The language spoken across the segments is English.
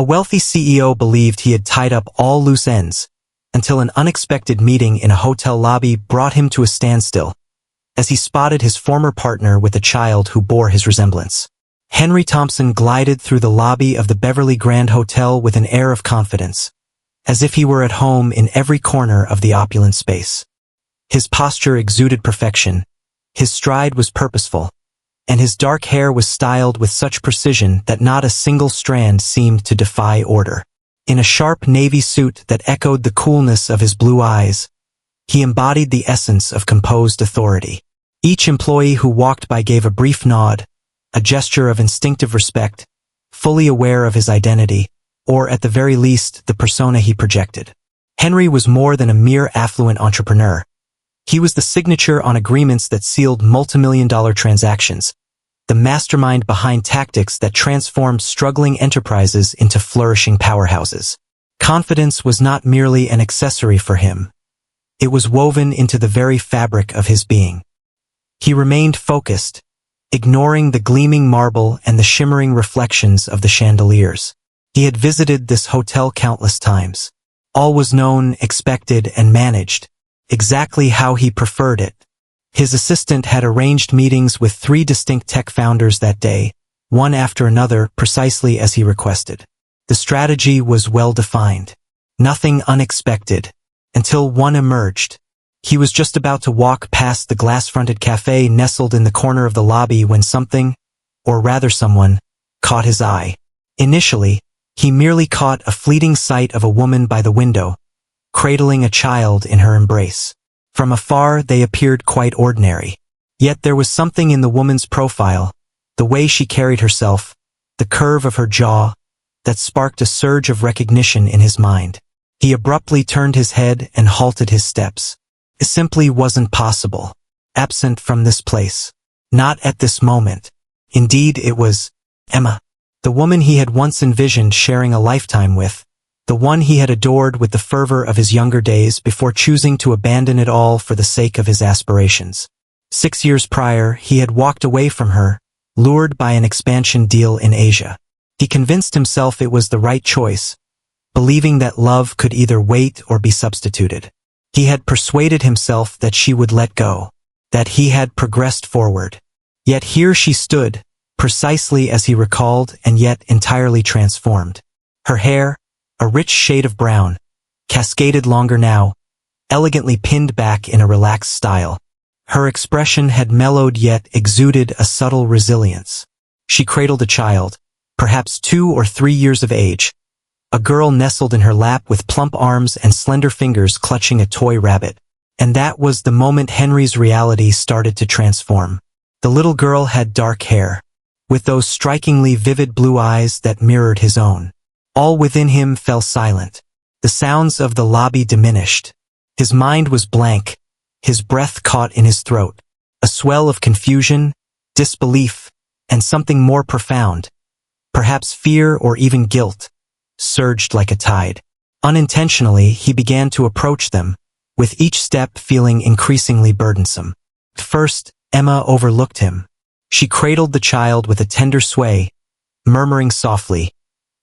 A wealthy CEO believed he had tied up all loose ends, until an unexpected meeting in a hotel lobby brought him to a standstill, as he spotted his former partner with a child who bore his resemblance. Henry Thompson glided through the lobby of the Beverly Grand Hotel with an air of confidence, as if he were at home in every corner of the opulent space. His posture exuded perfection, his stride was purposeful, and his dark hair was styled with such precision that not a single strand seemed to defy order. In a sharp navy suit that echoed the coolness of his blue eyes, he embodied the essence of composed authority. Each employee who walked by gave a brief nod, a gesture of instinctive respect, fully aware of his identity, or at the very least, the persona he projected. Henry was more than a mere affluent entrepreneur. He was the signature on agreements that sealed multimillion-dollar transactions, the mastermind behind tactics that transformed struggling enterprises into flourishing powerhouses. Confidence was not merely an accessory for him. It was woven into the very fabric of his being. He remained focused, ignoring the gleaming marble and the shimmering reflections of the chandeliers. He had visited this hotel countless times. All was known, expected, and managed, exactly how he preferred it. His assistant had arranged meetings with 3 distinct tech founders that day, one after another, precisely as he requested. The strategy was well defined. Nothing unexpected, until one emerged. He was just about to walk past the glass-fronted cafe nestled in the corner of the lobby when something, or rather someone, caught his eye. Initially, he merely caught a fleeting sight of a woman by the window, cradling a child in her embrace. From afar, they appeared quite ordinary. Yet there was something in the woman's profile, the way she carried herself, the curve of her jaw, that sparked a surge of recognition in his mind. He abruptly turned his head and halted his steps. It simply wasn't possible. Absent from this place. Not at this moment. Indeed, it was Emma, the woman he had once envisioned sharing a lifetime with, the one he had adored with the fervor of his younger days before choosing to abandon it all for the sake of his aspirations. 6 years prior, he had walked away from her, lured by an expansion deal in Asia. He convinced himself it was the right choice, believing that love could either wait or be substituted. He had persuaded himself that she would let go, that he had progressed forward. Yet here she stood, precisely as he recalled, and yet entirely transformed. Her hair, a rich shade of brown, cascaded longer now, elegantly pinned back in a relaxed style. Her expression had mellowed yet exuded a subtle resilience. She cradled a child, perhaps 2 or 3 years of age, a girl nestled in her lap with plump arms and slender fingers clutching a toy rabbit. And that was the moment Henry's reality started to transform. The little girl had dark hair, with those strikingly vivid blue eyes that mirrored his own. All within him fell silent. The sounds of the lobby diminished. His mind was blank, his breath caught in his throat. A swell of confusion, disbelief, and something more profound, perhaps fear or even guilt, surged like a tide. Unintentionally, he began to approach them, with each step feeling increasingly burdensome. First, Emma overlooked him. She cradled the child with a tender sway, murmuring softly,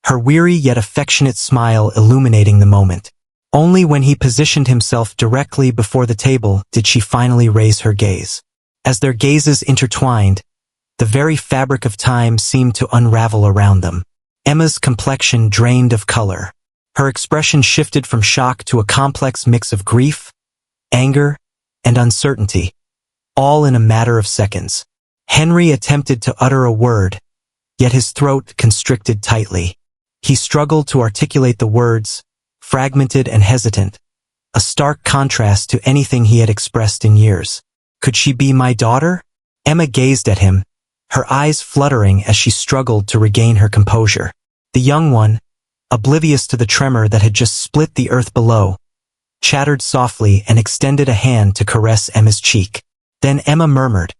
her weary yet affectionate smile illuminating the moment. Only when he positioned himself directly before the table did she finally raise her gaze. As their gazes intertwined, the very fabric of time seemed to unravel around them. Emma's complexion drained of color. Her expression shifted from shock to a complex mix of grief, anger, and uncertainty, all in a matter of seconds. Henry attempted to utter a word, yet his throat constricted tightly. He struggled to articulate the words, fragmented and hesitant, a stark contrast to anything he had expressed in years. Could she be my daughter? Emma gazed at him, her eyes fluttering as she struggled to regain her composure. The young one, oblivious to the tremor that had just split the earth below, chattered softly and extended a hand to caress Emma's cheek. Then Emma murmured,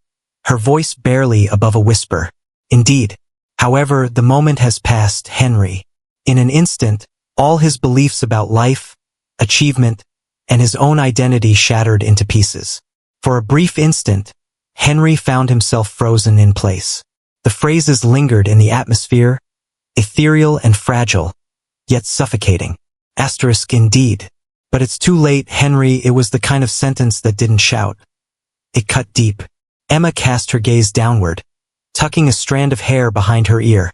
her voice barely above a whisper, "Indeed. However, the moment has passed, Henry." In an instant, all his beliefs about life, achievement, and his own identity shattered into pieces. For a brief instant, Henry found himself frozen in place. The phrases lingered in the atmosphere, ethereal and fragile, yet suffocating. Asterisk indeed. But it's too late, Henry. It was the kind of sentence that didn't shout. It cut deep. Emma cast her gaze downward, tucking a strand of hair behind her ear,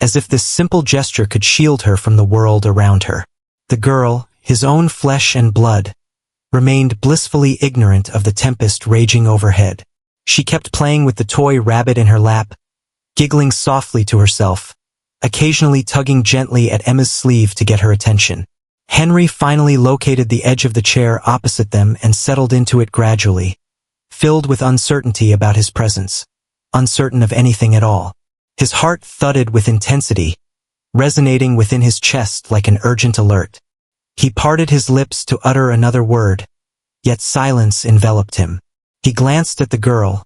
as if this simple gesture could shield her from the world around her. The girl, his own flesh and blood, remained blissfully ignorant of the tempest raging overhead. She kept playing with the toy rabbit in her lap, giggling softly to herself, occasionally tugging gently at Emma's sleeve to get her attention. Henry finally located the edge of the chair opposite them and settled into it gradually, filled with uncertainty about his presence, uncertain of anything at all. His heart thudded with intensity, resonating within his chest like an urgent alert. He parted his lips to utter another word, yet silence enveloped him. He glanced at the girl,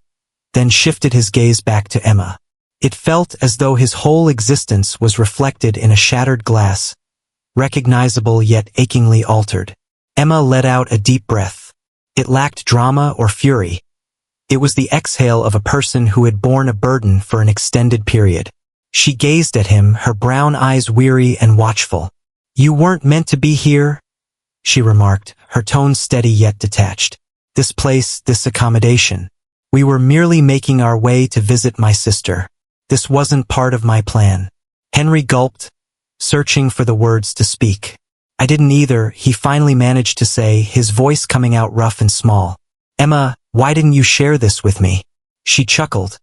then shifted his gaze back to Emma. It felt as though his whole existence was reflected in a shattered glass, recognizable yet achingly altered. Emma let out a deep breath. It lacked drama or fury. It was the exhale of a person who had borne a burden for an extended period. She gazed at him, her brown eyes weary and watchful. "You weren't meant to be here," she remarked, her tone steady yet detached. "This place, this accommodation. We were merely making our way to visit my sister. This wasn't part of my plan." Henry gulped, searching for the words to speak. "I didn't either," he finally managed to say, his voice coming out rough and small. "Emma, why didn't you share this with me?" She chuckled,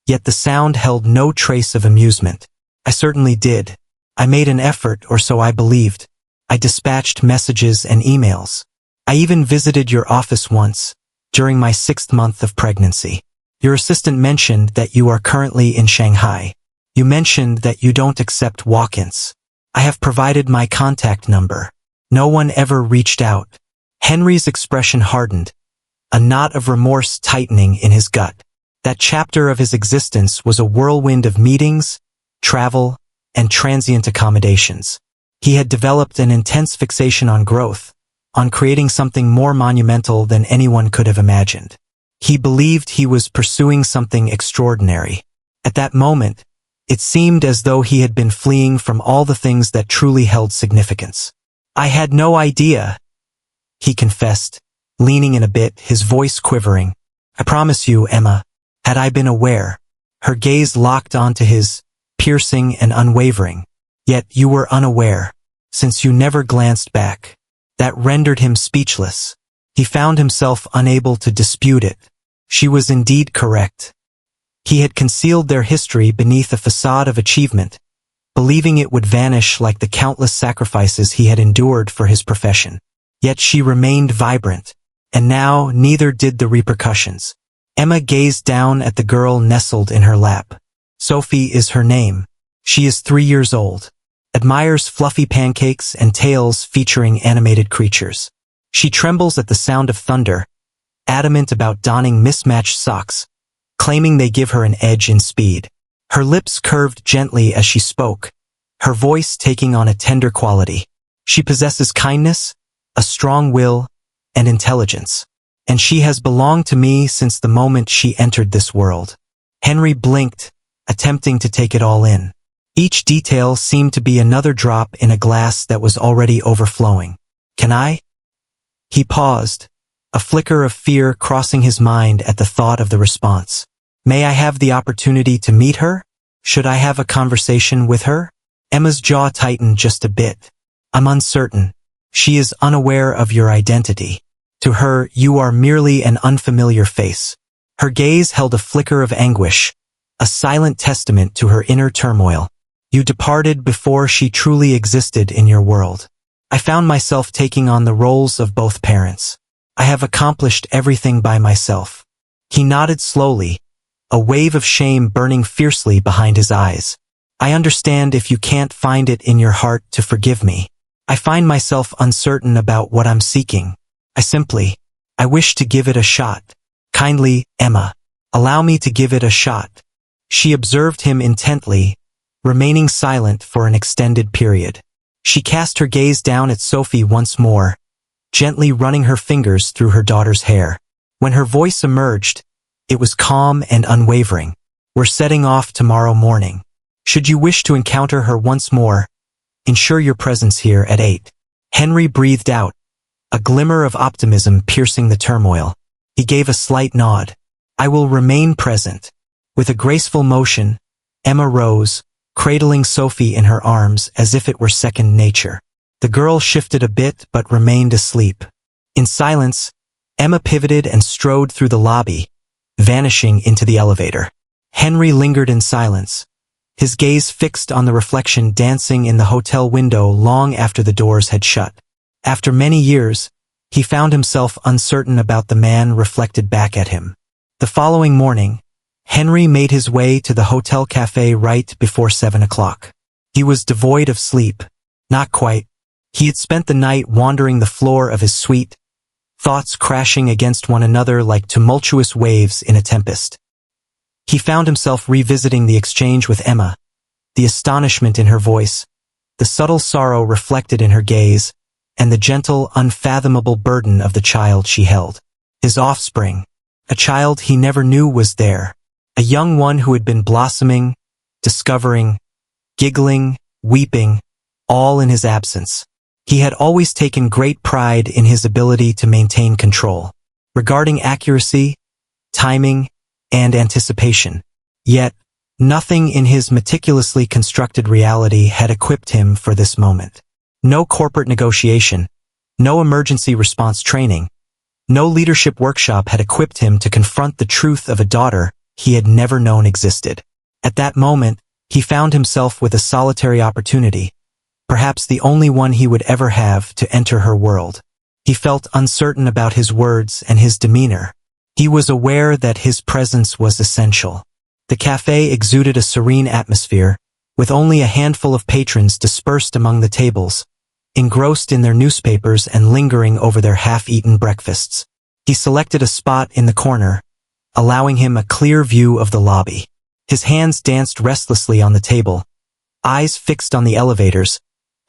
yet the sound held no trace of amusement. "I certainly did. I made an effort, or so I believed. I dispatched messages and emails. I even visited your office once, during my 6th month of pregnancy. Your assistant mentioned that you are currently in Shanghai. You mentioned that you don't accept walk-ins. I have provided my contact number. No one ever reached out." Henry's expression hardened, a knot of remorse tightening in his gut. That chapter of his existence was a whirlwind of meetings, travel, and transient accommodations. He had developed an intense fixation on growth, on creating something more monumental than anyone could have imagined. He believed he was pursuing something extraordinary. At that moment, it seemed as though he had been fleeing from all the things that truly held significance. "I had no idea," he confessed, leaning in a bit, his voice quivering. "I promise you, Emma, had I been aware." Her gaze locked onto his, piercing and unwavering. "Yet you were unaware, since you never glanced back." That rendered him speechless. He found himself unable to dispute it. She was indeed correct. He had concealed their history beneath a facade of achievement, believing it would vanish like the countless sacrifices he had endured for his profession. Yet she remained vibrant, and now neither did the repercussions. Emma gazed down at the girl nestled in her lap. Sophie is her name. She is 3 years old. Admires fluffy pancakes and tales featuring animated creatures. She trembles at the sound of thunder, adamant about donning mismatched socks, claiming they give her an edge in speed. Her lips curved gently as she spoke, her voice taking on a tender quality. She possesses kindness, a strong will, and intelligence. And she has belonged to me since the moment she entered this world. Henry blinked, attempting to take it all in. Each detail seemed to be another drop in a glass that was already overflowing. "Can I?" He paused, a flicker of fear crossing his mind at the thought of the response. "May I have the opportunity to meet her? Should I have a conversation with her?" Emma's jaw tightened just a bit. "I'm uncertain. She is unaware of your identity. To her, you are merely an unfamiliar face." Her gaze held a flicker of anguish, a silent testament to her inner turmoil. "You departed before she truly existed in your world. I found myself taking on the roles of both parents. I have accomplished everything by myself." He nodded slowly, a wave of shame burning fiercely behind his eyes. "I understand if you can't find it in your heart to forgive me. I find myself uncertain about what I'm seeking. I wish to give it a shot. Kindly, Emma, allow me to give it a shot." She observed him intently, remaining silent for an extended period. She cast her gaze down at Sophie once more, gently running her fingers through her daughter's hair. When her voice emerged, it was calm and unwavering. "We're setting off tomorrow morning. Should you wish to encounter her once more, Ensure your presence here at 8. Henry breathed out, a glimmer of optimism piercing the turmoil. He gave a slight nod. I will remain present. With a graceful motion, Emma rose, cradling Sophie in her arms as if it were second nature. The girl shifted a bit but remained asleep. In silence, Emma pivoted and strode through the lobby, vanishing into the elevator. Henry lingered in silence, his gaze fixed on the reflection dancing in the hotel window long after the doors had shut. After many years, he found himself uncertain about the man reflected back at him. The following morning, Henry made his way to the hotel cafe right before 7 o'clock. He was devoid of sleep. Not quite. He had spent the night wandering the floor of his suite, thoughts crashing against one another like tumultuous waves in a tempest. He found himself revisiting the exchange with Emma, the astonishment in her voice, the subtle sorrow reflected in her gaze, and the gentle, unfathomable burden of the child she held. His offspring, a child he never knew was there, a young one who had been blossoming, discovering, giggling, weeping, all in his absence. He had always taken great pride in his ability to maintain control, regarding accuracy, timing, and anticipation. Yet, nothing in his meticulously constructed reality had equipped him for this moment. No corporate negotiation, no emergency response training, no leadership workshop had equipped him to confront the truth of a daughter he had never known existed. At that moment, he found himself with a solitary opportunity, perhaps the only one he would ever have to enter her world. He felt uncertain about his words and his demeanor. He was aware that his presence was essential. The cafe exuded a serene atmosphere, with only a handful of patrons dispersed among the tables, engrossed in their newspapers and lingering over their half-eaten breakfasts. He selected a spot in the corner, allowing him a clear view of the lobby. His hands danced restlessly on the table, eyes fixed on the elevators,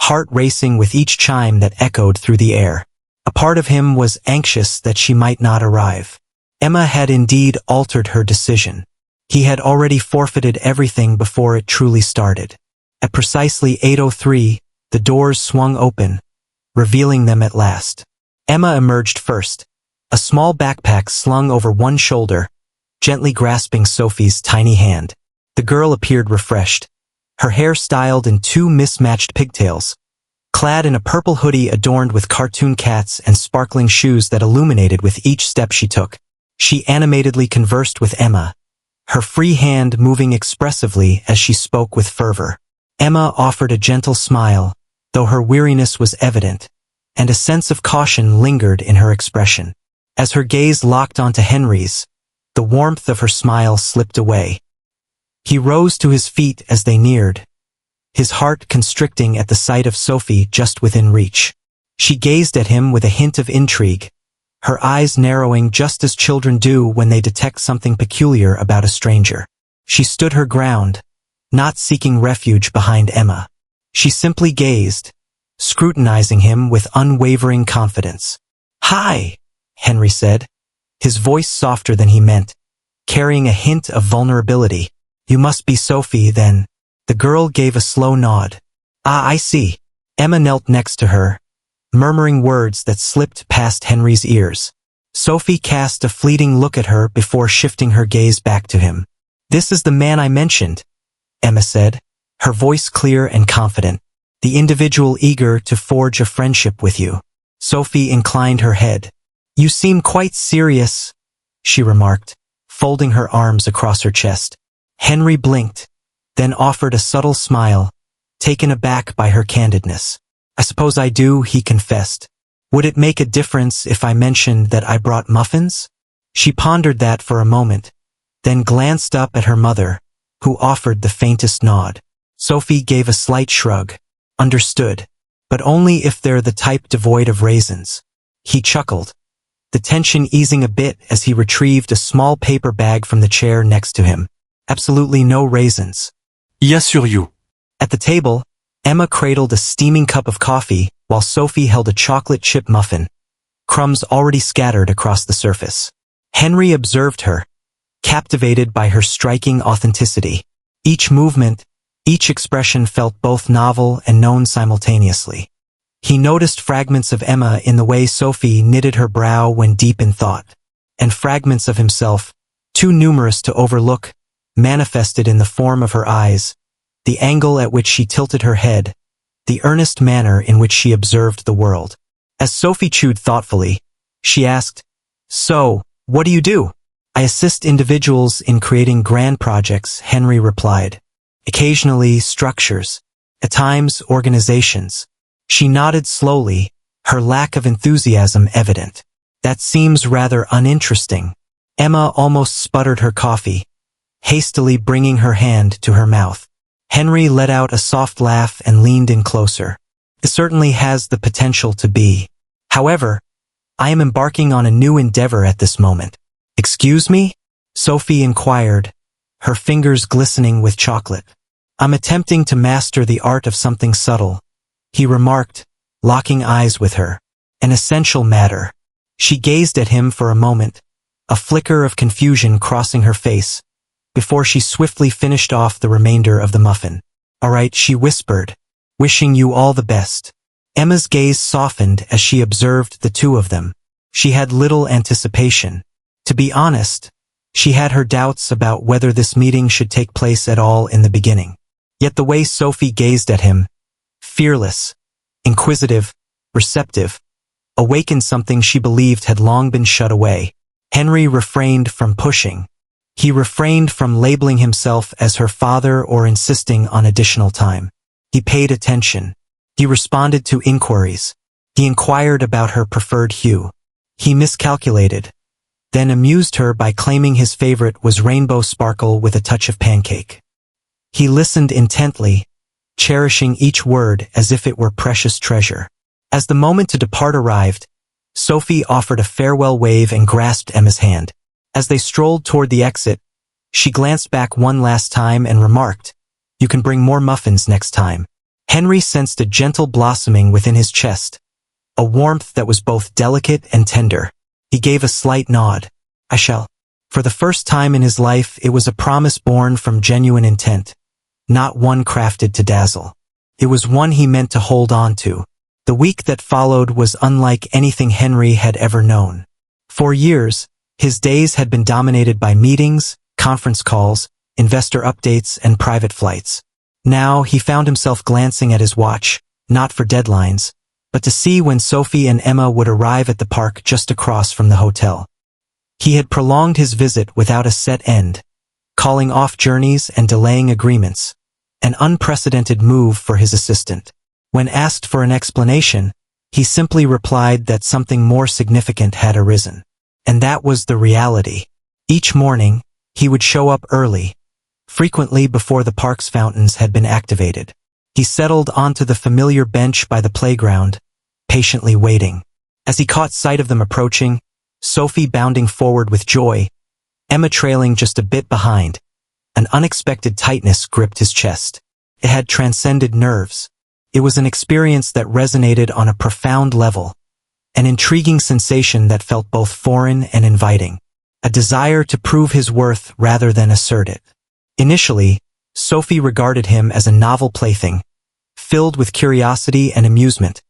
heart racing with each chime that echoed through the air. A part of him was anxious that she might not arrive. Emma had indeed altered her decision. He had already forfeited everything before it truly started. At precisely 8:03, the doors swung open, revealing them at last. Emma emerged first, a small backpack slung over one shoulder, gently grasping Sophie's tiny hand. The girl appeared refreshed, her hair styled in two mismatched pigtails, clad in a purple hoodie adorned with cartoon cats and sparkling shoes that illuminated with each step she took. She animatedly conversed with Emma, her free hand moving expressively as she spoke with fervor. Emma offered a gentle smile, though her weariness was evident, and a sense of caution lingered in her expression. As her gaze locked onto Henry's, the warmth of her smile slipped away. He rose to his feet as they neared, his heart constricting at the sight of Sophie just within reach. She gazed at him with a hint of intrigue, her eyes narrowing just as children do when they detect something peculiar about a stranger. She stood her ground, not seeking refuge behind Emma. She simply gazed, scrutinizing him with unwavering confidence. "Hi," Henry said, his voice softer than he meant, carrying a hint of vulnerability. "You must be Sophie, then." The girl gave a slow nod. "Ah, I see." Emma knelt next to her, murmuring words that slipped past Henry's ears. Sophie cast a fleeting look at her before shifting her gaze back to him. "This is the man I mentioned," Emma said, her voice clear and confident. "The individual eager to forge a friendship with you." Sophie inclined her head. "You seem quite serious," she remarked, folding her arms across her chest. Henry blinked, then offered a subtle smile, taken aback by her candidness. "I suppose I do," he confessed. "Would it make a difference if I mentioned that I brought muffins?" She pondered that for a moment, then glanced up at her mother, who offered the faintest nod. Sophie gave a slight shrug. "Understood. But only if they're the type devoid of raisins." He chuckled, the tension easing a bit as he retrieved a small paper bag from the chair next to him. "Absolutely no raisins." Y assure you. At the table, Emma cradled a steaming cup of coffee while Sophie held a chocolate chip muffin, crumbs already scattered across the surface. Henry observed her, captivated by her striking authenticity. Each movement, Each expression felt both novel and known simultaneously. He noticed fragments of Emma in the way Sophie knitted her brow when deep in thought, and fragments of himself, too numerous to overlook, manifested in the form of her eyes, the angle at which she tilted her head, the earnest manner in which she observed the world. As Sophie chewed thoughtfully, she asked, "So, what do you do?" "I assist individuals in creating grand projects," Henry replied. "Occasionally structures, at times organizations." She nodded slowly, her lack of enthusiasm evident. "That seems rather uninteresting." Emma almost sputtered her coffee, hastily bringing her hand to her mouth. Henry let out a soft laugh and leaned in closer. "It certainly has the potential to be. However, I am embarking on a new endeavor at this moment." "Excuse me?" Sophie inquired, her fingers glistening with chocolate. "I'm attempting to master the art of something subtle," he remarked, locking eyes with her. "An essential matter." She gazed at him for a moment, a flicker of confusion crossing her face, before she swiftly finished off the remainder of the muffin. "All right," she whispered, "wishing you all the best." Emma's gaze softened as she observed the two of them. She had little anticipation. To be honest, she had her doubts about whether this meeting should take place at all in the beginning. Yet the way Sophie gazed at him, fearless, inquisitive, receptive, awakened something she believed had long been shut away. Henry refrained from pushing. He refrained from labeling himself as her father or insisting on additional time. He paid attention. He responded to inquiries. He inquired about her preferred hue. He miscalculated, then amused her by claiming his favorite was rainbow sparkle with a touch of pancake. He listened intently, cherishing each word as if it were precious treasure. As the moment to depart arrived, Sophie offered a farewell wave and grasped Emma's hand. As they strolled toward the exit, she glanced back one last time and remarked, "You can bring more muffins next time." Henry sensed a gentle blossoming within his chest, a warmth that was both delicate and tender. He gave a slight nod. "I shall." For the first time in his life, it was a promise born from genuine intent, not one crafted to dazzle. It was one he meant to hold on to. The week that followed was unlike anything Henry had ever known. For years, his days had been dominated by meetings, conference calls, investor updates, and private flights. Now he found himself glancing at his watch, not for deadlines, but to see when Sophie and Emma would arrive at the park just across from the hotel. He had prolonged his visit without a set end, calling off journeys and delaying agreements, an unprecedented move for his assistant. When asked for an explanation, he simply replied that something more significant had arisen. And that was the reality. Each morning, he would show up early, frequently before the park's fountains had been activated. He settled onto the familiar bench by the playground, patiently waiting. As he caught sight of them approaching, Sophie bounding forward with joy, Emma trailing just a bit behind, an unexpected tightness gripped his chest. It had transcended nerves. It was an experience that resonated on a profound level, an intriguing sensation that felt both foreign and inviting, a desire to prove his worth rather than assert it. Initially, Sophie regarded him as a novel plaything, filled with curiosity and amusement,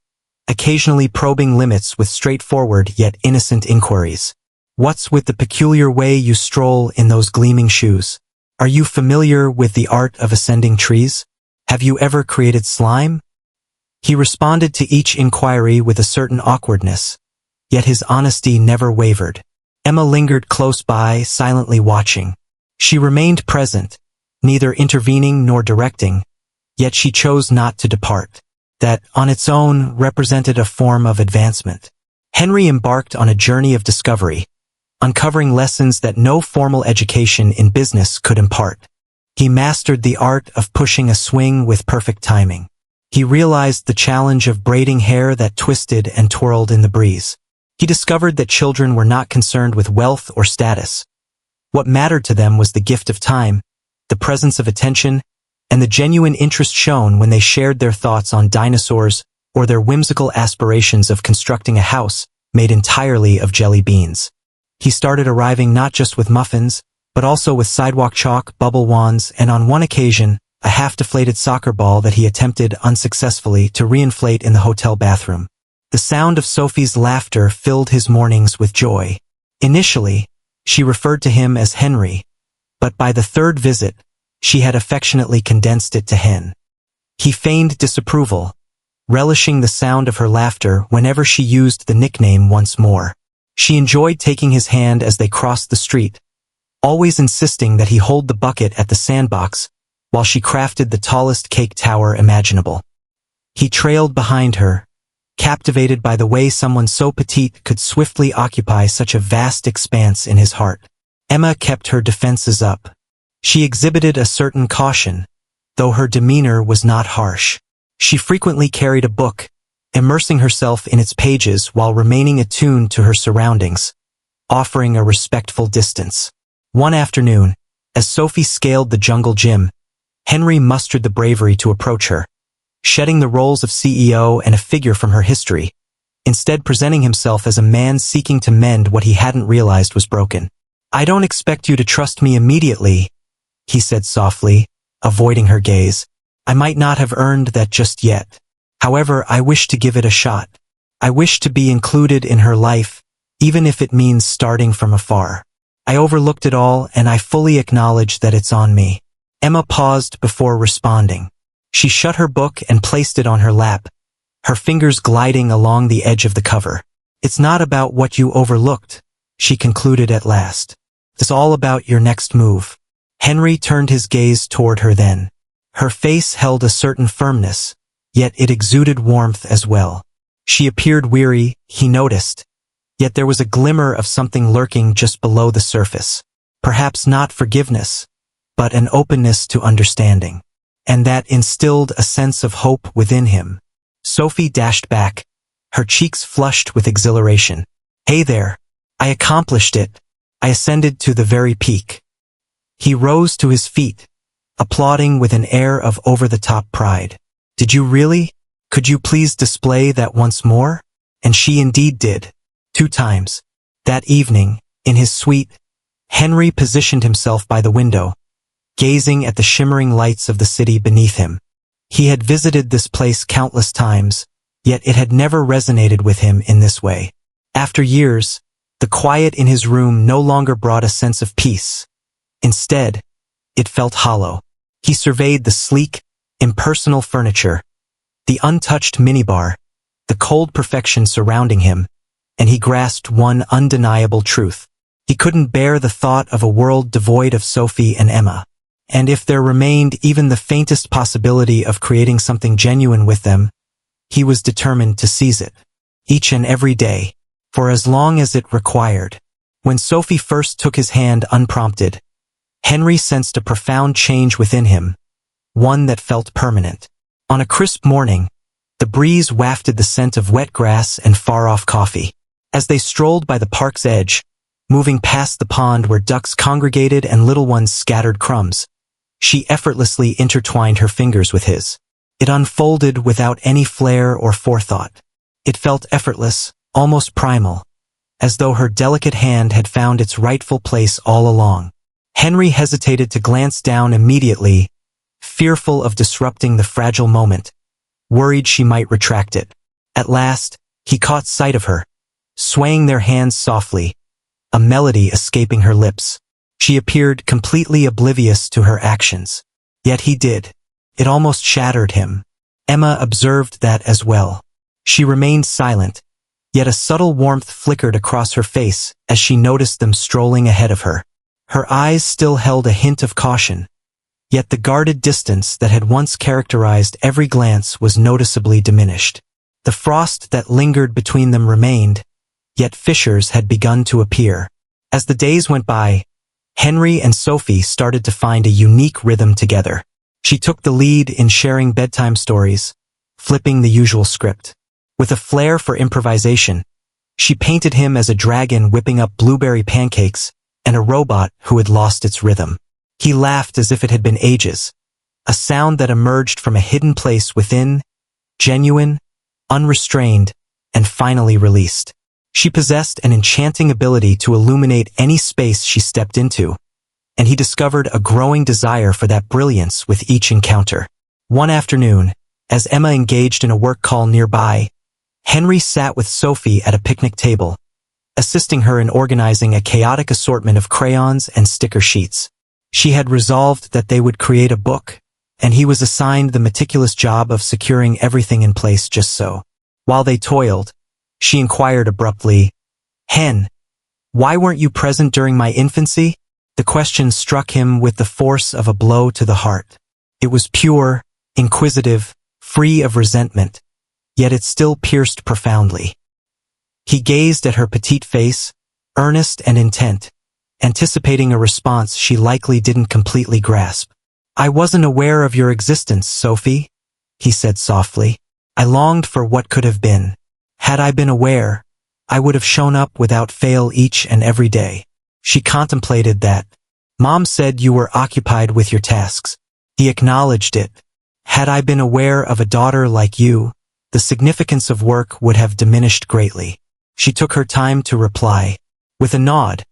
occasionally probing limits with straightforward yet innocent inquiries. "What's with the peculiar way you stroll in those gleaming shoes? Are you familiar with the art of ascending trees? Have you ever created slime?" He responded to each inquiry with a certain awkwardness, yet his honesty never wavered. Emma lingered close by, silently watching. She remained present, neither intervening nor directing, yet she chose not to depart. That, on its own, represented a form of advancement. Henry embarked on a journey of discovery, uncovering lessons that no formal education in business could impart. He mastered the art of pushing a swing with perfect timing. He realized the challenge of braiding hair that twisted and twirled in the breeze. He discovered that children were not concerned with wealth or status. What mattered to them was the gift of time, the presence of attention, and the genuine interest shown when they shared their thoughts on dinosaurs or their whimsical aspirations of constructing a house made entirely of jelly beans. He started arriving not just with muffins, but also with sidewalk chalk, bubble wands, and on one occasion, a half-deflated soccer ball that he attempted unsuccessfully to reinflate in the hotel bathroom. The sound of Sophie's laughter filled his mornings with joy. Initially, she referred to him as Henry, but by the third visit, she had affectionately condensed it to Hen. He feigned disapproval, relishing the sound of her laughter whenever she used the nickname once more. She enjoyed taking his hand as they crossed the street, always insisting that he hold the bucket at the sandbox while she crafted the tallest cake tower imaginable. He trailed behind her, captivated by the way someone so petite could swiftly occupy such a vast expanse in his heart. Emma kept her defenses up. She exhibited a certain caution, though her demeanor was not harsh. She frequently carried a book, immersing herself in its pages while remaining attuned to her surroundings, offering a respectful distance. One afternoon, as Sophie scaled the jungle gym, Henry mustered the bravery to approach her, shedding the roles of CEO and a figure from her history, instead presenting himself as a man seeking to mend what he hadn't realized was broken. "I don't expect you to trust me immediately," he said softly, avoiding her gaze. "I might not have earned that just yet. However, I wish to give it a shot. I wish to be included in her life, even if it means starting from afar. I overlooked it all, and I fully acknowledge that it's on me." Emma paused before responding. She shut her book and placed it on her lap, her fingers gliding along the edge of the cover. "It's not about what you overlooked," she concluded at last. "It's all about your next move." Henry turned his gaze toward her then. Her face held a certain firmness, yet it exuded warmth as well. She appeared weary, he noticed, yet there was a glimmer of something lurking just below the surface. Perhaps not forgiveness, but an openness to understanding. And that instilled a sense of hope within him. Sophie dashed back, her cheeks flushed with exhilaration. "Hey there. I accomplished it. I ascended to the very peak." He rose to his feet, applauding with an air of over-the-top pride. "Did you really? Could you please display that once more?" And she indeed did. 2 times. That evening, in his suite, Henry positioned himself by the window, gazing at the shimmering lights of the city beneath him. He had visited this place countless times, yet it had never resonated with him in this way. After years, the quiet in his room no longer brought a sense of peace. Instead, it felt hollow. He surveyed the sleek, impersonal furniture, the untouched minibar, the cold perfection surrounding him, and he grasped one undeniable truth. He couldn't bear the thought of a world devoid of Sophie and Emma. And if there remained even the faintest possibility of creating something genuine with them, he was determined to seize it, each and every day, for as long as it required. When Sophie first took his hand unprompted, Henry sensed a profound change within him, one that felt permanent. On a crisp morning, the breeze wafted the scent of wet grass and far-off coffee. As they strolled by the park's edge, moving past the pond where ducks congregated and little ones scattered crumbs, she effortlessly intertwined her fingers with his. It unfolded without any flair or forethought. It felt effortless, almost primal, as though her delicate hand had found its rightful place all along. Henry hesitated to glance down immediately, fearful of disrupting the fragile moment, worried she might retract it. At last, he caught sight of her, swaying their hands softly, a melody escaping her lips. She appeared completely oblivious to her actions. Yet he did. It almost shattered him. Emma observed that as well. She remained silent, yet a subtle warmth flickered across her face as she noticed them strolling ahead of her. Her eyes still held a hint of caution, yet the guarded distance that had once characterized every glance was noticeably diminished. The frost that lingered between them remained, yet fissures had begun to appear. As the days went by, Henry and Sophie started to find a unique rhythm together. She took the lead in sharing bedtime stories, flipping the usual script. With a flair for improvisation, she painted him as a dragon whipping up blueberry pancakes and a robot who had lost its rhythm. He laughed as if it had been ages, a sound that emerged from a hidden place within, genuine, unrestrained, and finally released. She possessed an enchanting ability to illuminate any space she stepped into, and he discovered a growing desire for that brilliance with each encounter. One afternoon, as Emma engaged in a work call nearby, Henry sat with Sophie at a picnic table, assisting her in organizing a chaotic assortment of crayons and sticker sheets. She had resolved that they would create a book, and he was assigned the meticulous job of securing everything in place just so. While they toiled, she inquired abruptly, "Hen, why weren't you present during my infancy?" The question struck him with the force of a blow to the heart. It was pure, inquisitive, free of resentment, yet it still pierced profoundly. He gazed at her petite face, earnest and intent, anticipating a response she likely didn't completely grasp. "I wasn't aware of your existence, Sophie," he said softly. "I longed for what could have been. Had I been aware, I would have shown up without fail each and every day." She contemplated that. "Mom said you were occupied with your tasks." He acknowledged it. "Had I been aware of a daughter like you, the significance of work would have diminished greatly." She took her time to reply. With a nod,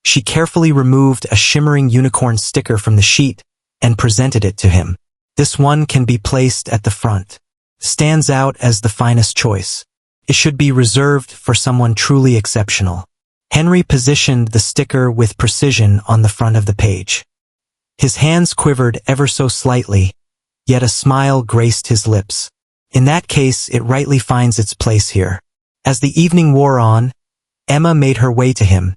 she carefully removed a shimmering unicorn sticker from the sheet and presented it to him. "This one can be placed at the front. Stands out as the finest choice. It should be reserved for someone truly exceptional." Henry positioned the sticker with precision on the front of the page. His hands quivered ever so slightly, yet a smile graced his lips. "In that case, it rightly finds its place here." As the evening wore on, Emma made her way to him,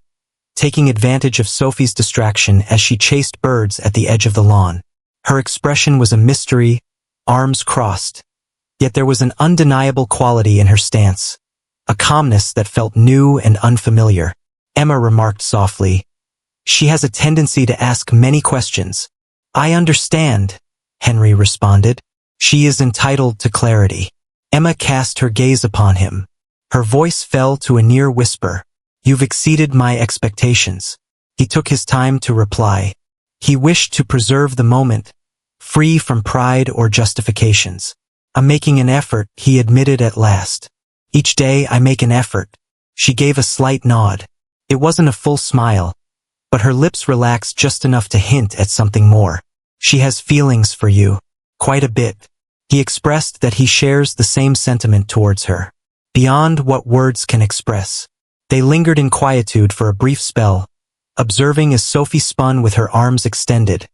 taking advantage of Sophie's distraction as she chased birds at the edge of the lawn. Her expression was a mystery, arms crossed, yet there was an undeniable quality in her stance, a calmness that felt new and unfamiliar. Emma remarked softly, "She has a tendency to ask many questions." "I understand," Henry responded. "She is entitled to clarity." Emma cast her gaze upon him. Her voice fell to a near whisper. "You've exceeded my expectations." He took his time to reply. He wished to preserve the moment, free from pride or justifications. "I'm making an effort," he admitted at last. "Each day I make an effort." She gave a slight nod. It wasn't a full smile, but her lips relaxed just enough to hint at something more. "She has feelings for you. Quite a bit." He expressed that he shares the same sentiment towards her, beyond what words can express. They lingered in quietude for a brief spell, observing as Sophie spun with her arms extended,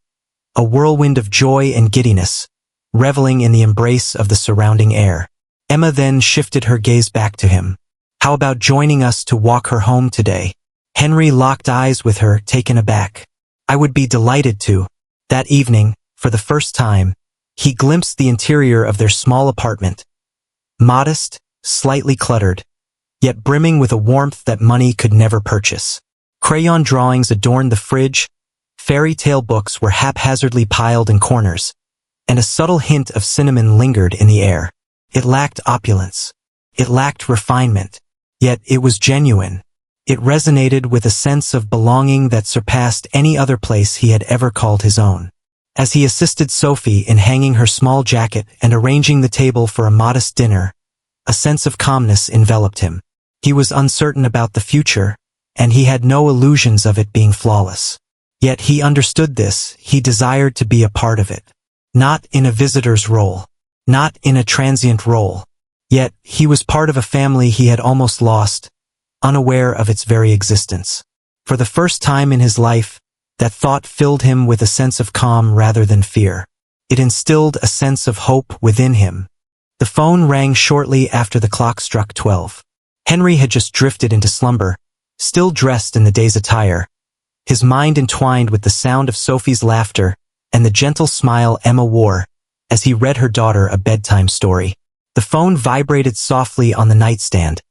a whirlwind of joy and giddiness, reveling in the embrace of the surrounding air. Emma then shifted her gaze back to him. "How about joining us to walk her home today?" Henry locked eyes with her, taken aback. "I would be delighted to." That evening, for the first time, he glimpsed the interior of their small apartment. Modest, slightly cluttered, yet brimming with a warmth that money could never purchase. Crayon drawings adorned the fridge, fairy tale books were haphazardly piled in corners, and a subtle hint of cinnamon lingered in the air. It lacked opulence. It lacked refinement. Yet it was genuine. It resonated with a sense of belonging that surpassed any other place he had ever called his own. As he assisted Sophie in hanging her small jacket and arranging the table for a modest dinner, a sense of calmness enveloped him. He was uncertain about the future, and he had no illusions of it being flawless. Yet he understood this. He desired to be a part of it. Not in a visitor's role. Not in a transient role. Yet he was part of a family he had almost lost, unaware of its very existence. For the first time in his life, that thought filled him with a sense of calm rather than fear. It instilled a sense of hope within him. The phone rang shortly after the clock struck 12. Henry had just drifted into slumber, still dressed in the day's attire, his mind entwined with the sound of Sophie's laughter and the gentle smile Emma wore as he read her daughter a bedtime story. The phone vibrated softly on the nightstand,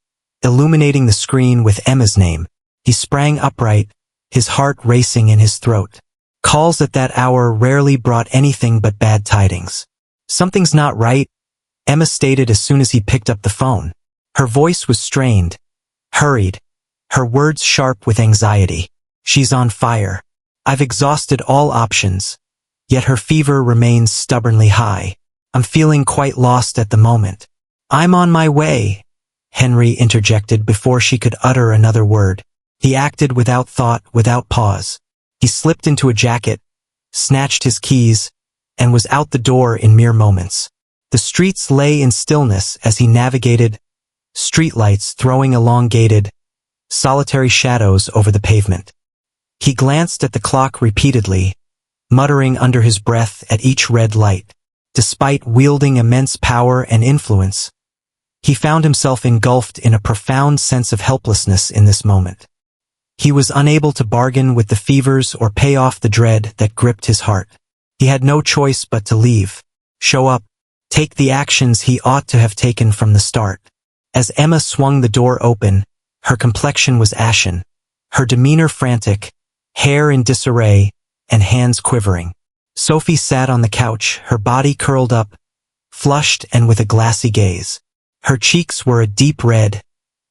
illuminating the screen with Emma's name. He sprang upright, his heart racing in his throat. Calls at that hour rarely brought anything but bad tidings. "Something's not right," Emma stated as soon as he picked up the phone. Her voice was strained, hurried, her words sharp with anxiety. "She's on fire. I've exhausted all options, yet her fever remains stubbornly high. I'm feeling quite lost at the moment." "I'm on my way," Henry interjected before she could utter another word. He acted without thought, without pause. He slipped into a jacket, snatched his keys, and was out the door in mere moments. The streets lay in stillness as he navigated, streetlights throwing elongated, solitary shadows over the pavement. He glanced at the clock repeatedly, muttering under his breath at each red light. Despite wielding immense power and influence, he found himself engulfed in a profound sense of helplessness in this moment. He was unable to bargain with the fevers or pay off the dread that gripped his heart. He had no choice but to leave, show up, take the actions he ought to have taken from the start. As Emma swung the door open, her complexion was ashen, her demeanor frantic, hair in disarray, and hands quivering. Sophie sat on the couch, her body curled up, flushed and with a glassy gaze. Her cheeks were a deep red,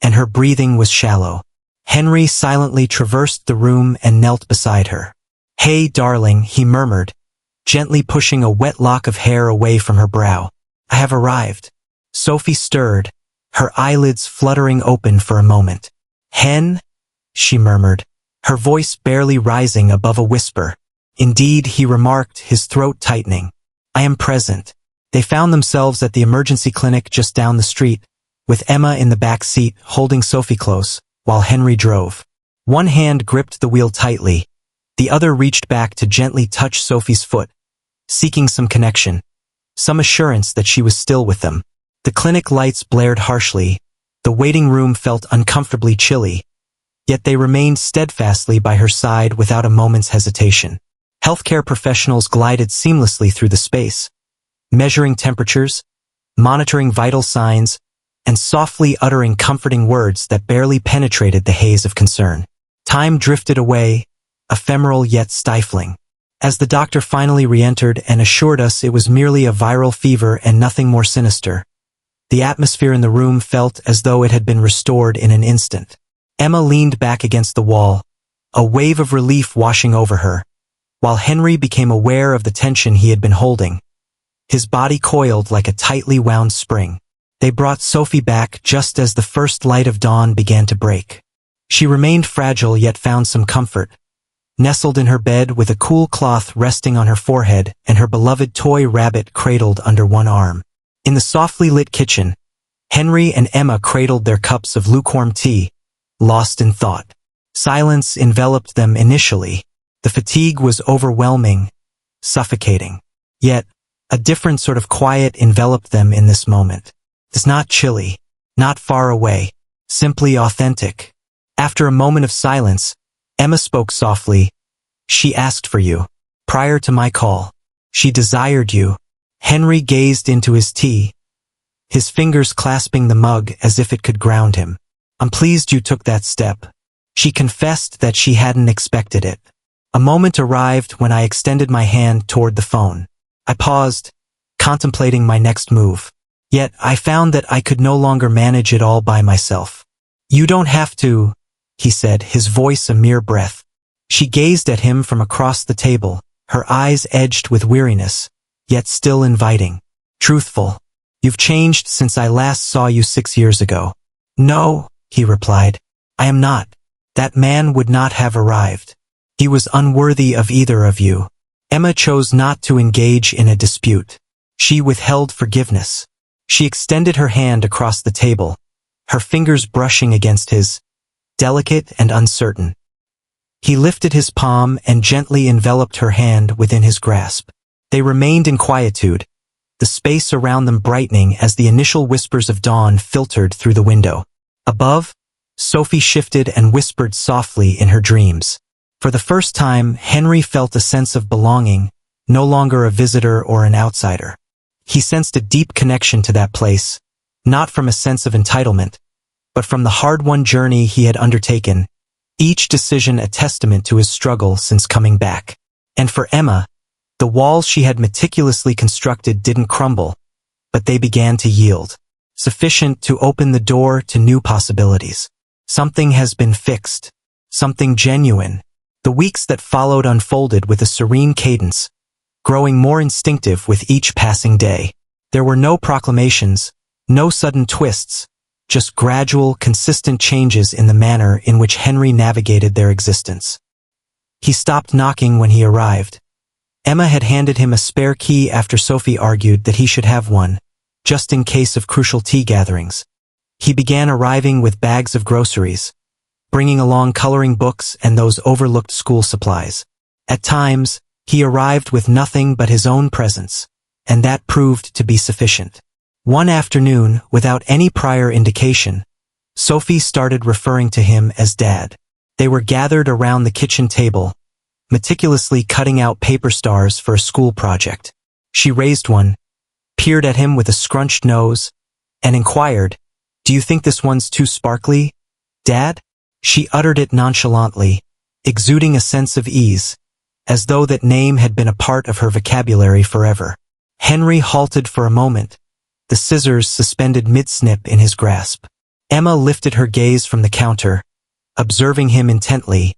and her breathing was shallow. Henry silently traversed the room and knelt beside her. "Hey, darling," he murmured, gently pushing a wet lock of hair away from her brow. "I have arrived." Sophie stirred, her eyelids fluttering open for a moment. "Hen?" she murmured, her voice barely rising above a whisper. "Indeed," he remarked, his throat tightening. "I am present." They found themselves at the emergency clinic just down the street, with Emma in the back seat holding Sophie close, while Henry drove. One hand gripped the wheel tightly, the other reached back to gently touch Sophie's foot, seeking some connection, some assurance that she was still with them. The clinic lights blared harshly, the waiting room felt uncomfortably chilly, yet they remained steadfastly by her side without a moment's hesitation. Healthcare professionals glided seamlessly through the space, measuring temperatures, monitoring vital signs, and softly uttering comforting words that barely penetrated the haze of concern. Time drifted away, ephemeral yet stifling. As the doctor finally re-entered and assured us it was merely a viral fever and nothing more sinister, the atmosphere in the room felt as though it had been restored in an instant. Emma leaned back against the wall, a wave of relief washing over her, while Henry became aware of the tension he had been holding. His body coiled like a tightly wound spring. They brought Sophie back just as the first light of dawn began to break. She remained fragile yet found some comfort, nestled in her bed with a cool cloth resting on her forehead and her beloved toy rabbit cradled under one arm. In the softly lit kitchen, Henry and Emma cradled their cups of lukewarm tea, lost in thought. Silence enveloped them initially. The fatigue was overwhelming, suffocating. Yet, a different sort of quiet enveloped them in this moment. It's not chilly, not far away, simply authentic. After a moment of silence, Emma spoke softly. "She asked for you. Prior to my call. She desired you." Henry gazed into his tea, his fingers clasping the mug as if it could ground him. "I'm pleased you took that step." She confessed that she hadn't expected it. A moment arrived when I extended my hand toward the phone. I paused, contemplating my next move. Yet I found that I could no longer manage it all by myself. "You don't have to," he said, his voice a mere breath. She gazed at him from across the table, her eyes edged with weariness, yet still inviting. "Truthful. You've changed since I last saw you 6 years ago." "No," he replied. "I am not. That man would not have arrived. He was unworthy of either of you." Emma chose not to engage in a dispute. She withheld forgiveness. She extended her hand across the table, her fingers brushing against his, delicate and uncertain. He lifted his palm and gently enveloped her hand within his grasp. They remained in quietude, the space around them brightening as the initial whispers of dawn filtered through the window. Above, Sophie shifted and whispered softly in her dreams. For the first time, Henry felt a sense of belonging, no longer a visitor or an outsider. He sensed a deep connection to that place, not from a sense of entitlement, but from the hard-won journey he had undertaken, each decision a testament to his struggle since coming back. And for Emma, the walls she had meticulously constructed didn't crumble, but they began to yield, sufficient to open the door to new possibilities. Something has been fixed, something genuine. The weeks that followed unfolded with a serene cadence, growing more instinctive with each passing day. There were no proclamations, no sudden twists, just gradual, consistent changes in the manner in which Henry navigated their existence. He stopped knocking when he arrived. Emma had handed him a spare key after Sophie argued that he should have one, just in case of crucial tea gatherings. He began arriving with bags of groceries, bringing along coloring books and those overlooked school supplies. At times, he arrived with nothing but his own presence, and that proved to be sufficient. One afternoon, without any prior indication, Sophie started referring to him as Dad. They were gathered around the kitchen table, meticulously cutting out paper stars for a school project. She raised one, peered at him with a scrunched nose, and inquired, "Do you think this one's too sparkly, Dad?" She uttered it nonchalantly, exuding a sense of ease, as though that name had been a part of her vocabulary forever. Henry halted for a moment, the scissors suspended mid-snip in his grasp. Emma lifted her gaze from the counter, observing him intently,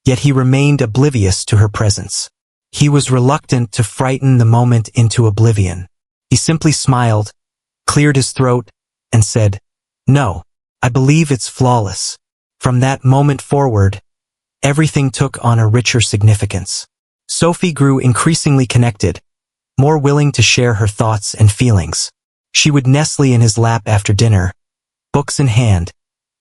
yet he remained oblivious to her presence. He was reluctant to frighten the moment into oblivion. He simply smiled, cleared his throat, and said, "No, I believe it's flawless." From that moment forward, everything took on a richer significance. Sophie grew increasingly connected, more willing to share her thoughts and feelings. She would nestle in his lap after dinner, books in hand,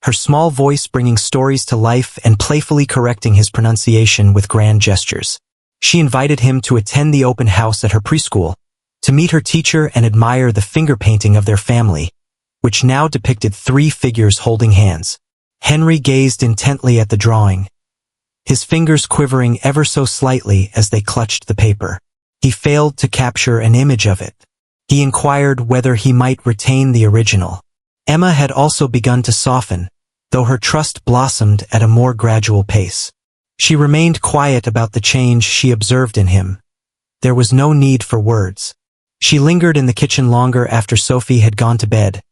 her small voice bringing stories to life and playfully correcting his pronunciation with grand gestures. She invited him to attend the open house at her preschool, to meet her teacher and admire the finger painting of their family, which now depicted 3 figures holding hands. Henry gazed intently at the drawing, his fingers quivering ever so slightly as they clutched the paper. He failed to capture an image of it. He inquired whether he might retain the original. Emma had also begun to soften, though her trust blossomed at a more gradual pace. She remained quiet about the change she observed in him. There was no need for words. She lingered in the kitchen longer after Sophie had gone to bed,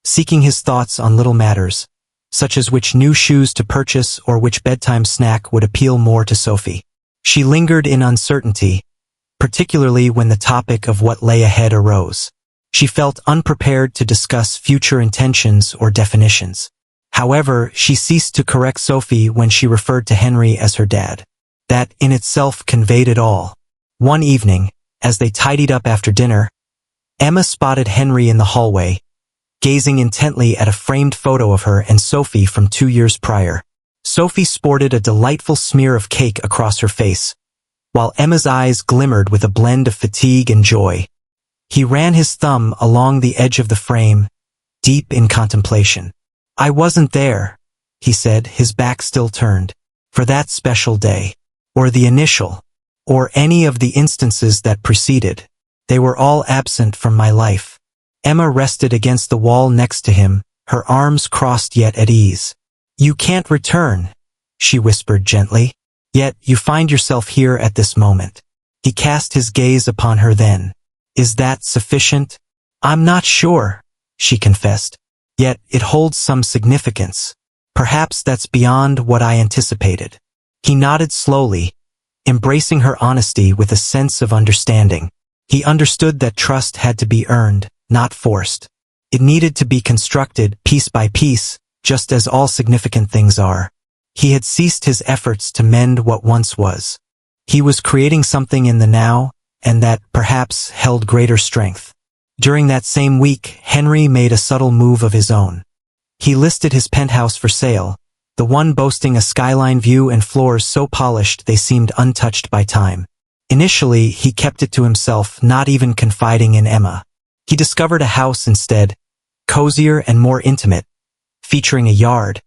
seeking his thoughts on little matters, such as which new shoes to purchase or which bedtime snack would appeal more to Sophie. She lingered in uncertainty, particularly when the topic of what lay ahead arose. She felt unprepared to discuss future intentions or definitions. However, she ceased to correct Sophie when she referred to Henry as her dad. That in itself conveyed it all. One evening, as they tidied up after dinner, Emma spotted Henry in the hallway, gazing intently at a framed photo of her and Sophie from 2 years prior. Sophie sported a delightful smear of cake across her face, while Emma's eyes glimmered with a blend of fatigue and joy. He ran his thumb along the edge of the frame, deep in contemplation. "I wasn't there," he said, his back still turned, "for that special day, or the initial, or any of the instances that preceded. They were all absent from my life." Emma rested against the wall next to him, her arms crossed yet at ease. "You can't return," she whispered gently. "Yet you find yourself here at this moment." He cast his gaze upon her then. "Is that sufficient?" "I'm not sure," she confessed. "Yet it holds some significance. Perhaps that's beyond what I anticipated." He nodded slowly, embracing her honesty with a sense of understanding. He understood that trust had to be earned, not forced. It needed to be constructed piece by piece, just as all significant things are. He had ceased his efforts to mend what once was. He was creating something in the now, and that, perhaps, held greater strength. During that same week, Henry made a subtle move of his own. He listed his penthouse for sale, the one boasting a skyline view and floors so polished they seemed untouched by time. Initially, he kept it to himself, not even confiding in Emma. He discovered a house instead, cozier and more intimate, featuring a yard,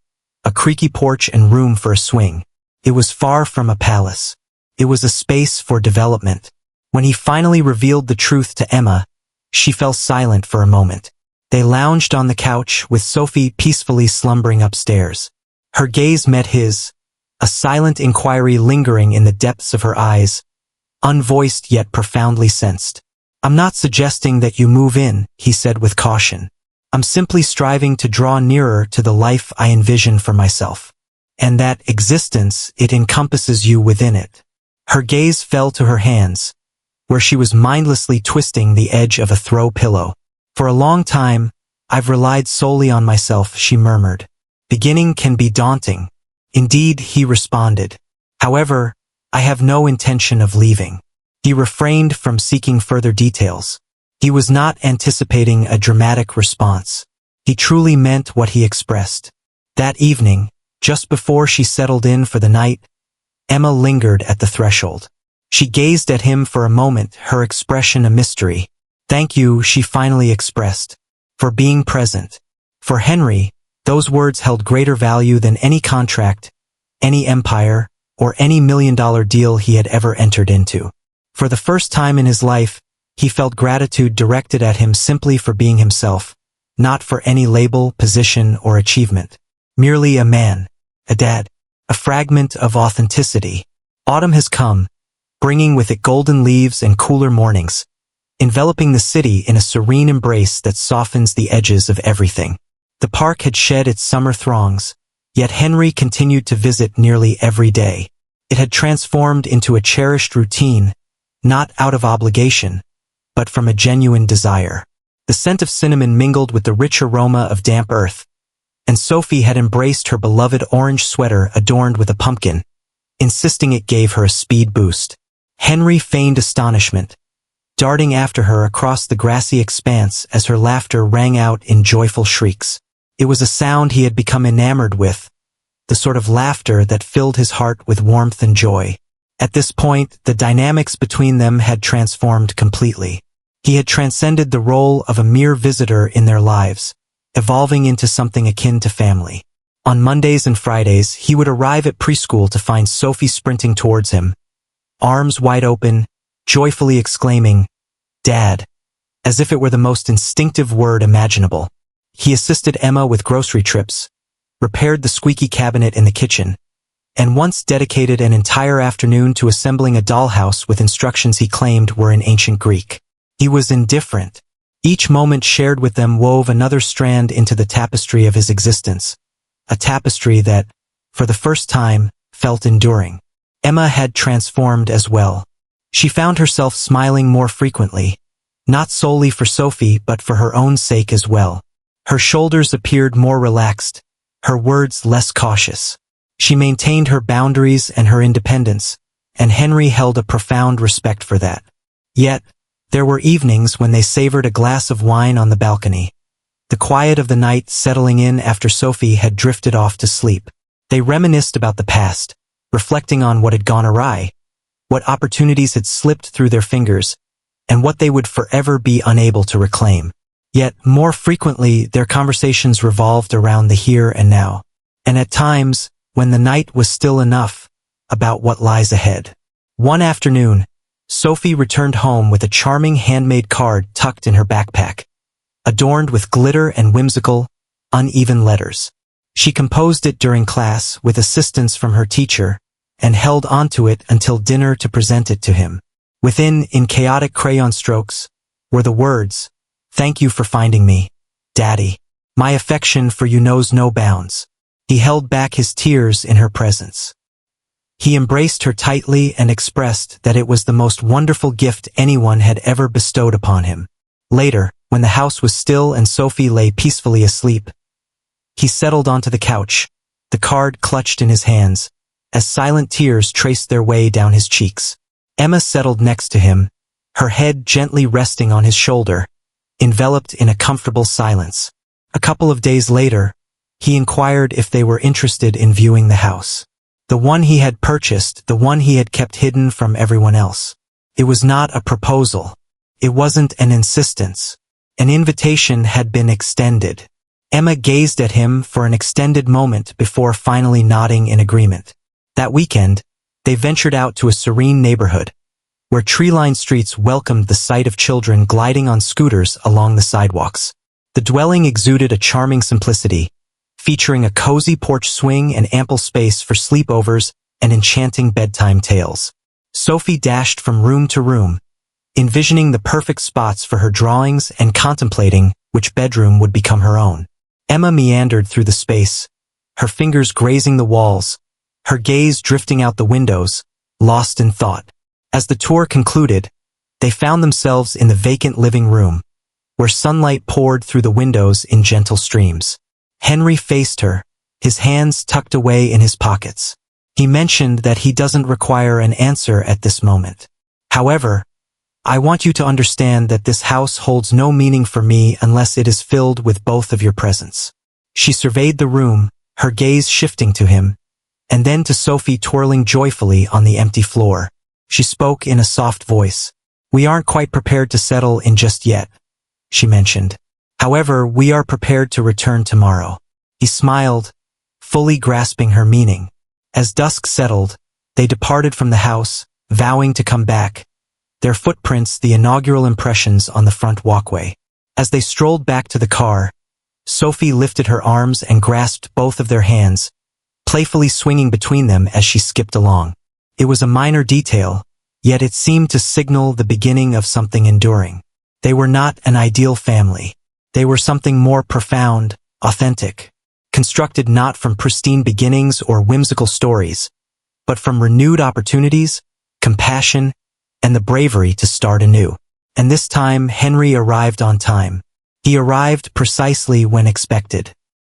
a creaky porch and room for a swing. It was far from a palace. It was a space for development. When he finally revealed the truth to Emma, she fell silent for a moment. They lounged on the couch with Sophie peacefully slumbering upstairs. Her gaze met his, a silent inquiry lingering in the depths of her eyes, unvoiced yet profoundly sensed. "I'm not suggesting that you move in," he said with caution. "I'm simply striving to draw nearer to the life I envision for myself. And that existence, it encompasses you within it." Her gaze fell to her hands, where she was mindlessly twisting the edge of a throw pillow. "For a long time, I've relied solely on myself," she murmured. "Beginning can be daunting." "Indeed," he responded. "However, I have no intention of leaving. He refrained from seeking further details. He was not anticipating a dramatic response. He truly meant what he expressed. That evening, just before she settled in for the night, Emma lingered at the threshold. She gazed at him for a moment, her expression a mystery. Thank you, she finally expressed, for being present. For Henry, those words held greater value than any contract, any empire, or any million-dollar deal he had ever entered into. For the first time in his life, he felt gratitude directed at him simply for being himself, not for any label, position, or achievement. Merely a man, a dad, a fragment of authenticity. Autumn has come, bringing with it golden leaves and cooler mornings, enveloping the city in a serene embrace that softens the edges of everything. The park had shed its summer throngs, yet Henry continued to visit nearly every day. It had transformed into a cherished routine, not out of obligation, but from a genuine desire. The scent of cinnamon mingled with the rich aroma of damp earth, and Sophie had embraced her beloved orange sweater adorned with a pumpkin, insisting it gave her a speed boost. Henry feigned astonishment, darting after her across the grassy expanse as her laughter rang out in joyful shrieks. It was a sound he had become enamored with, the sort of laughter that filled his heart with warmth and joy. At this point, the dynamics between them had transformed completely. He had transcended the role of a mere visitor in their lives, evolving into something akin to family. On Mondays and Fridays, he would arrive at preschool to find Sophie sprinting towards him, arms wide open, joyfully exclaiming, "Dad," as if it were the most instinctive word imaginable. He assisted Emma with grocery trips, repaired the squeaky cabinet in the kitchen, and once dedicated an entire afternoon to assembling a dollhouse with instructions he claimed were in ancient Greek. He was indifferent. Each moment shared with them wove another strand into the tapestry of his existence, a tapestry that, for the first time, felt enduring. Emma had transformed as well. She found herself smiling more frequently, not solely for Sophie but for her own sake as well. Her shoulders appeared more relaxed, her words less cautious. She maintained her boundaries and her independence, and Henry held a profound respect for that. Yet, there were evenings when they savored a glass of wine on the balcony, the quiet of the night settling in after Sophie had drifted off to sleep. They reminisced about the past, reflecting on what had gone awry, what opportunities had slipped through their fingers, and what they would forever be unable to reclaim. Yet, more frequently, their conversations revolved around the here and now, and at times, when the night was still enough, about what lies ahead. One afternoon, Sophie returned home with a charming handmade card tucked in her backpack, adorned with glitter and whimsical, uneven letters. She composed it during class with assistance from her teacher, and held onto it until dinner to present it to him. Within, in chaotic crayon strokes, were the words, "Thank you for finding me, Daddy. My affection for you knows no bounds." He held back his tears in her presence. He embraced her tightly and expressed that it was the most wonderful gift anyone had ever bestowed upon him. Later, when the house was still and Sophie lay peacefully asleep, he settled onto the couch, the card clutched in his hands, as silent tears traced their way down his cheeks. Emma settled next to him, her head gently resting on his shoulder, enveloped in a comfortable silence. A couple of days later, he inquired if they were interested in viewing the house. The one he had purchased, the one he had kept hidden from everyone else. It was not a proposal. It wasn't an insistence. An invitation had been extended. Emma gazed at him for an extended moment before finally nodding in agreement. That weekend, they ventured out to a serene neighborhood, where tree-lined streets welcomed the sight of children gliding on scooters along the sidewalks. The dwelling exuded a charming simplicity, featuring a cozy porch swing and ample space for sleepovers and enchanting bedtime tales. Sophie dashed from room to room, envisioning the perfect spots for her drawings and contemplating which bedroom would become her own. Emma meandered through the space, her fingers grazing the walls, her gaze drifting out the windows, lost in thought. As the tour concluded, they found themselves in the vacant living room, where sunlight poured through the windows in gentle streams. Henry faced her, his hands tucked away in his pockets. He mentioned that he doesn't require an answer at this moment. However, I want you to understand that this house holds no meaning for me unless it is filled with both of your presence. She surveyed the room, her gaze shifting to him, and then to Sophie twirling joyfully on the empty floor. She spoke in a soft voice. We aren't quite prepared to settle in just yet, she mentioned. However, we are prepared to return tomorrow. He smiled, fully grasping her meaning. As dusk settled, they departed from the house, vowing to come back, their footprints the inaugural impressions on the front walkway. As they strolled back to the car, Sophie lifted her arms and grasped both of their hands, playfully swinging between them as she skipped along. It was a minor detail, yet it seemed to signal the beginning of something enduring. They were not an ideal family. They were something more profound, authentic, constructed not from pristine beginnings or whimsical stories, but from renewed opportunities, compassion, and the bravery to start anew. And this time, Henry arrived on time. He arrived precisely when expected.